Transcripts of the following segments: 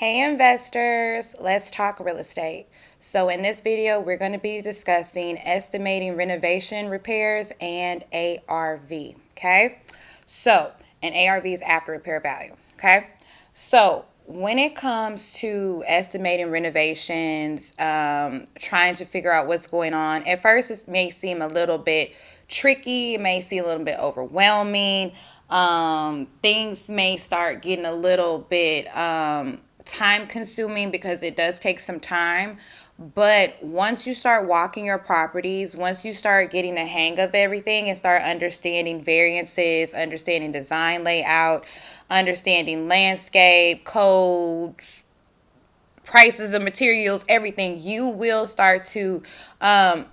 Hey investors, let's talk real estate. So in this video, we're going to be discussing estimating renovation repairs and ARV, okay? So, and ARV is after repair value, okay? So, when it comes to estimating renovations, trying to figure out what's going on, at first it may seem a little bit tricky, it may seem a little bit overwhelming. Things may start getting a little bit time consuming because it does take some time. But once you start walking your properties, once you start getting the hang of everything and start understanding variances, understanding design layout, understanding landscape, codes, prices of materials, everything, you will start to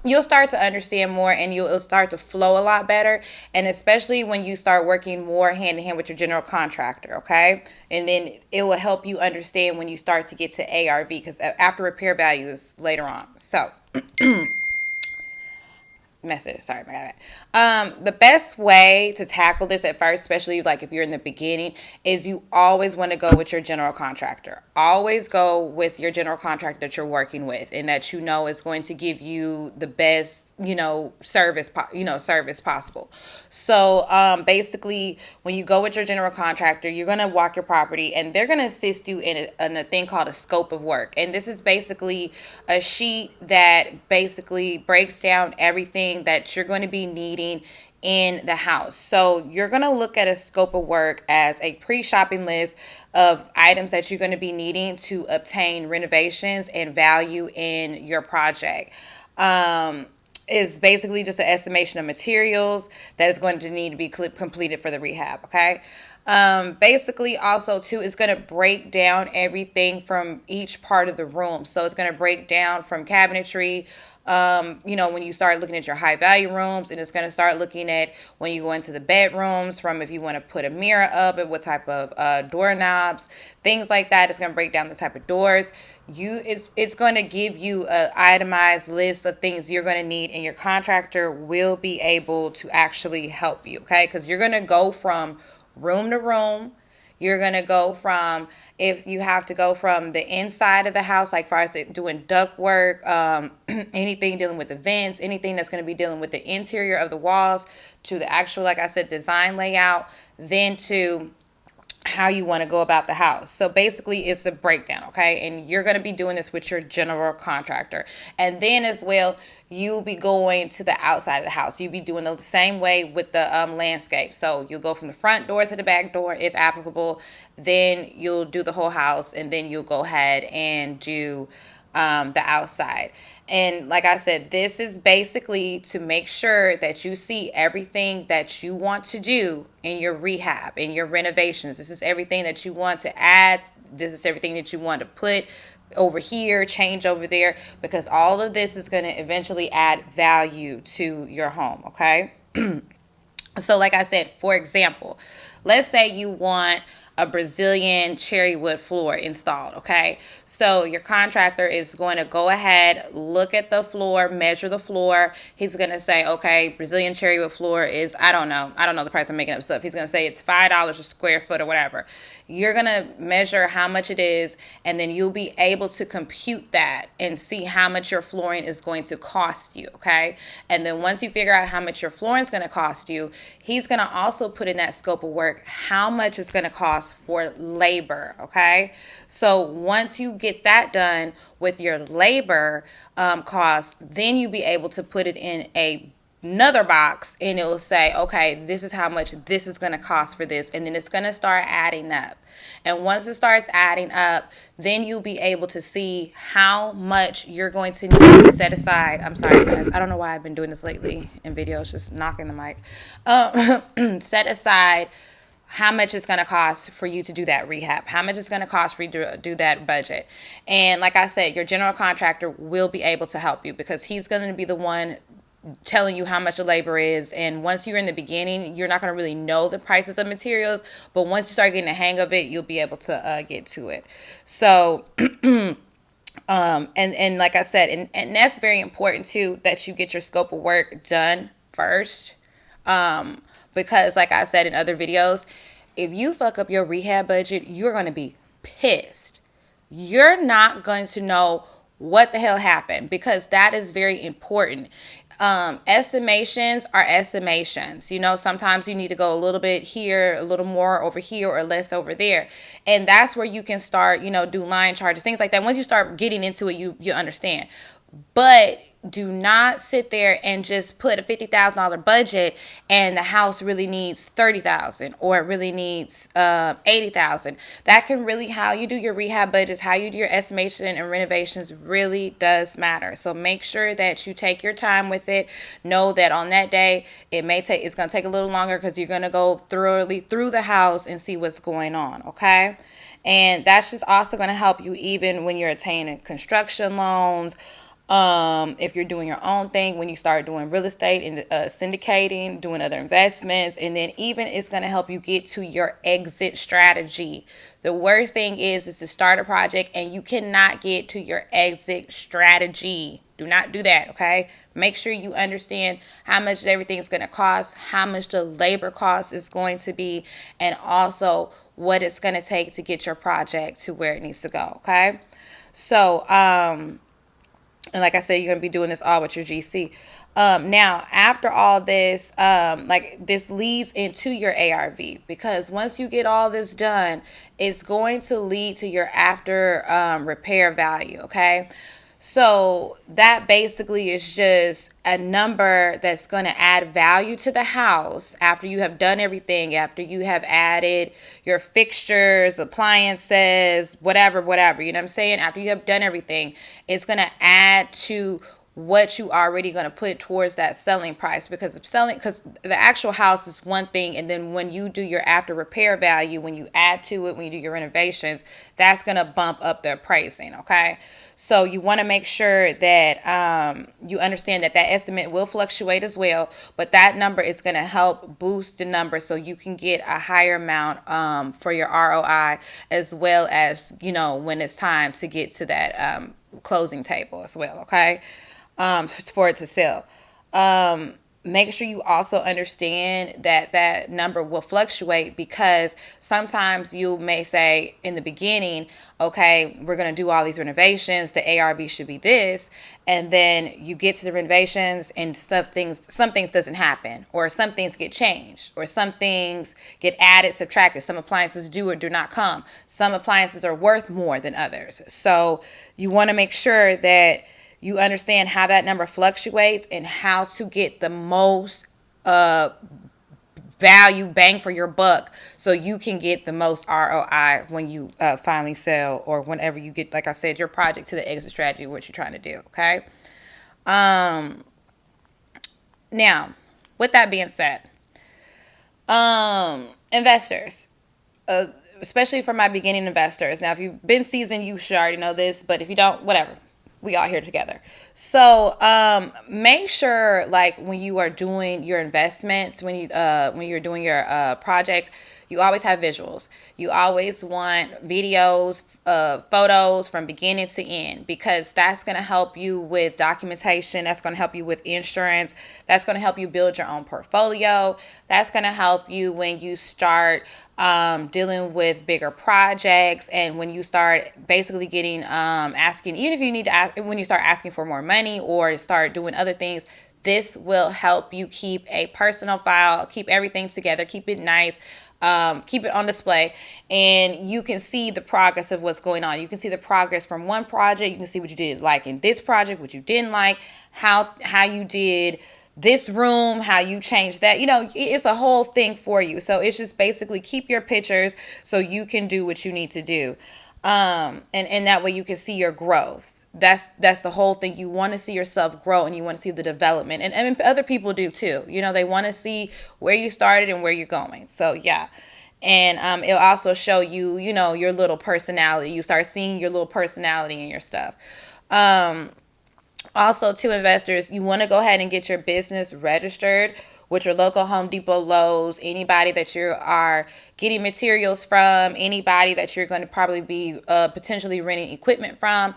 you'll start to understand more, and you'll start to flow a lot better. And especially when you start working more hand in hand with your general contractor, okay? And then it will help you understand when you start to get to ARV, because after repair value is later on. So message. Sorry, my bad. The best way to tackle this at first, especially like if you're in the beginning, is you always want to go with your general contractor. Always go with your general contractor that you're working with, and that you know is going to give you the best service possible. So basically, when you go with your general contractor, you're going to walk your property, and they're going to assist you in a thing called a scope of work. And this is basically a sheet that basically breaks down everything that you're going to be needing in the house. So you're going to look at a scope of work as a pre-shopping list of items that you're going to be needing to obtain renovations and value in your project. Is basically just an estimation of materials that is going to need to be completed for the rehab, okay? Basically, also, too, it's going to break down everything from each part of the room. So it's going to break down from cabinetry, when you start looking at your high value rooms, and it's going to start looking at when you go into the bedrooms, from if you want to put a mirror up and what type of doorknobs, things like that. It's going to break down the type of doors. It's going to give you an itemized list of things you're going to need, and your contractor will be able to actually help you, okay? Because you're going to go from room to room. You're going to go from, if you have to go from the inside of the house, like far as doing duct work, anything dealing with the vents, anything that's going to be dealing with the interior of the walls, to the actual, like I said, design layout, then to how you want to go about the house. So basically it's a breakdown, okay? And you're going to be doing this with your general contractor. And then as well, you'll be going to the outside of the house. You'll be doing the same way with the landscape. So you'll go from the front door to the back door if applicable. Then you'll do the whole house, and then you'll go ahead and do the outside. And like I said, this is basically to make sure that you see everything that you want to do in your rehab, in your renovations. This is everything that you want to add. This is everything that you want to put over here, change over there, because all of this is going to eventually add value to your home, okay? So like I said, for example, let's say you want a Brazilian cherry wood floor installed, okay? So your contractor is going to go ahead, look at the floor, measure the floor. He's going to say, okay, Brazilian cherry wood floor is, I don't know the price, I'm making up stuff. He's going to say it's $5 a square foot or whatever. You're going to measure how much it is, and then you'll be able to compute that and see how much your flooring is going to cost you, okay? And then once you figure out how much your flooring is going to cost you, he's going to also put in that scope of work how much it's going to cost for labor, okay? So once you get that done with your labor cost, then you'll be able to put it in another box, and it will say, okay, this is how much this is going to cost for this, and then it's going to start adding up. And once it starts adding up, then you'll be able to see how much you're going to need to set aside. I'm sorry, guys. I don't know why I've been doing this lately in videos, just knocking the mic. Set aside how much it's going to cost for you to do that rehab, how much it's going to cost for you to do that budget. And like I said, your general contractor will be able to help you, because he's going to be the one telling you how much the labor is. And once you're in the beginning, you're not going to really know the prices of materials, but once you start getting the hang of it, you'll be able to get to it. So and like I said, and that's very important too, that you get your scope of work done first, because like I said in other videos, if you fuck up your rehab budget, you're going to be pissed. you're not going to know what the hell happened, because that is very important. Estimations are estimations. Sometimes you need to go a little bit here, a little more over here, or less over there. And that's where you can start, do line charges, things like that. Once you start getting into it, you understand. But do not sit there and just put a $50,000 budget and the house really needs $30,000, or it really needs $80,000. That can really, how you do your rehab budgets, how you do your estimation and renovations really does matter. So make sure that you take your time with it. Know that on that day it's going to take a little longer, because you're going to go thoroughly through the house and see what's going on. Okay. And that's just also going to help you even when you're attaining construction loans. If you're doing your own thing, when you start doing real estate and syndicating, doing other investments, and then even it's going to help you get to your exit strategy. The worst thing is to start a project and you cannot get to your exit strategy. Do not do that, okay? Make sure you understand how much everything is going to cost, how much the labor cost is going to be, and also what it's going to take to get your project to where it needs to go, okay? So, and like I said, you're going to be doing this all with your GC. Now, after all this, this leads into your ARV, because once you get all this done, it's going to lead to your after repair value, okay? So that basically is just a number that's going to add value to the house after you have done everything, after you have added your fixtures, appliances, whatever, you know what I'm saying? After you have done everything, it's going to add to what you already going to put towards that selling price, because the actual house is one thing, and then when you do your after repair value, when you add to it, when you do your renovations, that's going to bump up their pricing, okay? So you want to make sure that you understand that estimate will fluctuate as well, but that number is going to help boost the number so you can get a higher amount for your ROI, as well as, when it's time to get to that closing table as well, okay? For it to sell. Make sure you also understand that number will fluctuate, because sometimes you may say in the beginning, okay, we're going to do all these renovations, the ARV should be this, and then you get to the renovations and some things doesn't happen, or some things get changed, or some things get added, subtracted. Some appliances do or do not come. Some appliances are worth more than others. So you want to make sure that you understand how that number fluctuates and how to get the most value, bang for your buck, so you can get the most ROI when you finally sell, or whenever you get, like I said, your project to the exit strategy, what you're trying to do, okay? Now, with that being said, investors, especially for my beginning investors. Now, if you've been seasoned, you should already know this, but if you don't, whatever. We all here together. So make sure, like, when you are doing your investments, when you're doing your projects, you always have visuals. You always want videos, photos from beginning to end, because that's going to help you with documentation. That's going to help you with insurance. That's going to help you build your own portfolio. That's going to help you when you start dealing with bigger projects, and when you start basically getting asking, even if you need to ask, when you start asking for more money or start doing other things, this will help you keep a personal file, keep everything together, keep it nice, keep it on display, and you can see the progress of what's going on. You can see the progress from one project. You can see what you did like in this project, what you didn't like, how you did this room, how you changed that. It's a whole thing for you. So it's just basically keep your pictures so you can do what you need to do. And that way you can see your growth. That's the whole thing. You want to see yourself grow, and you want to see the development. And other people do too. They want to see where you started and where you're going. So yeah. And it'll also show you, your little personality. You start seeing your little personality in your stuff. Also, to investors, you want to go ahead and get your business registered with your local Home Depot, Lowe's, anybody that you are getting materials from, anybody that you're going to probably be potentially renting equipment from.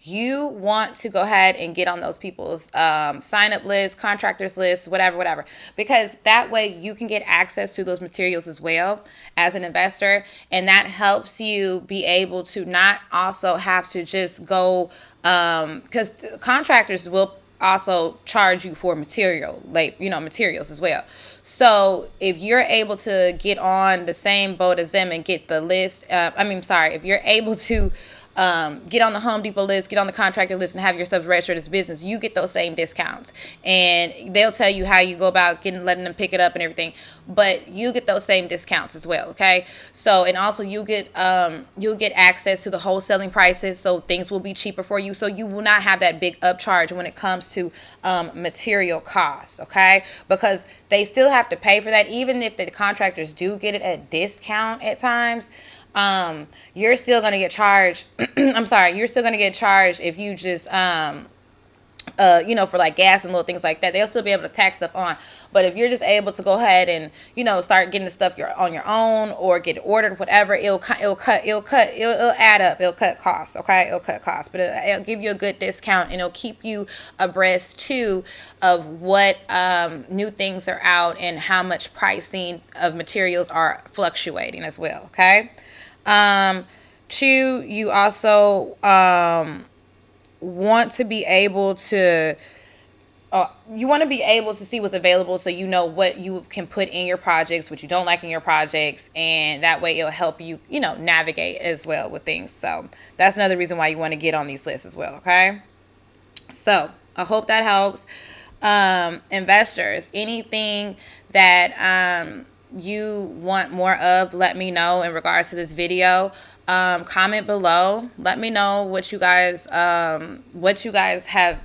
you want to go ahead and get on those people's sign up lists, contractors lists, whatever, because that way you can get access to those materials as well as an investor, and that helps you be able to not also have to just go, because contractors will also charge you for material, like, materials as well. So if you're able to get on the same boat as them and get the list, if you're able to get on the Home Depot list, get on the contractor list, and have your stuff registered as business, you get those same discounts. And they'll tell you how you go about letting them pick it up and everything, but you get those same discounts as well. Okay. So, and also you'll get access to the wholesaling prices, so things will be cheaper for you. So you will not have that big upcharge when it comes to material costs. Okay, because they still have to pay for that, even if the contractors do get it at discount at times. You're still going to get charged. You're still going to get charged if you just, for like gas and little things like that. They'll still be able to tax stuff on. But if you're just able to go ahead and, start getting the stuff on your own or get it ordered, whatever, it'll add up. It'll cut costs. Okay. It'll cut costs, but it'll give you a good discount, and it'll keep you abreast too of what, new things are out and how much pricing of materials are fluctuating as well. Okay. Two, you also, want to be able to see what's available, so you know what you can put in your projects, what you don't like in your projects, and that way it'll help you, navigate as well with things. So that's another reason why you want to get on these lists as well. Okay. So I hope that helps. Investors, anything that, you want more of, let me know in regards to this video. Comment below. Let me know what you guys have,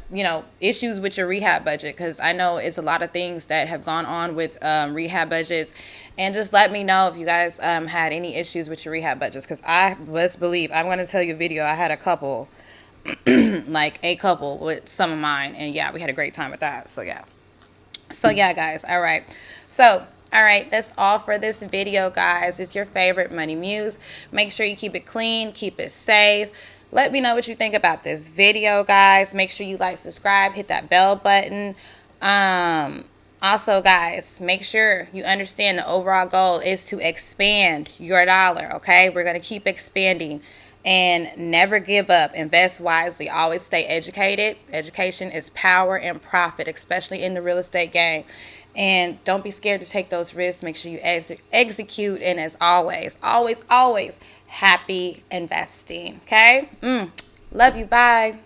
issues with your rehab budget, because I know it's a lot of things that have gone on with rehab budgets. And just let me know if you guys had any issues with your rehab budgets, because I'm going to tell you a video. I had a couple, like a couple with some of mine, and yeah, we had a great time with that. So yeah, guys. All right. All right, that's all for this video, guys. It's your favorite Money Muse. Make sure you keep it clean, keep it safe. Let me know what you think about this video, guys. Make sure you like, subscribe, hit that bell button. Also, guys, make sure you understand the overall goal is to expand your dollar, okay? We're going to keep expanding. And never give up. Invest wisely. Always stay educated. Education is power and profit, especially in the real estate game. And don't be scared to take those risks. Make sure you execute. And as always, always, always happy investing. Okay? Love you. Bye.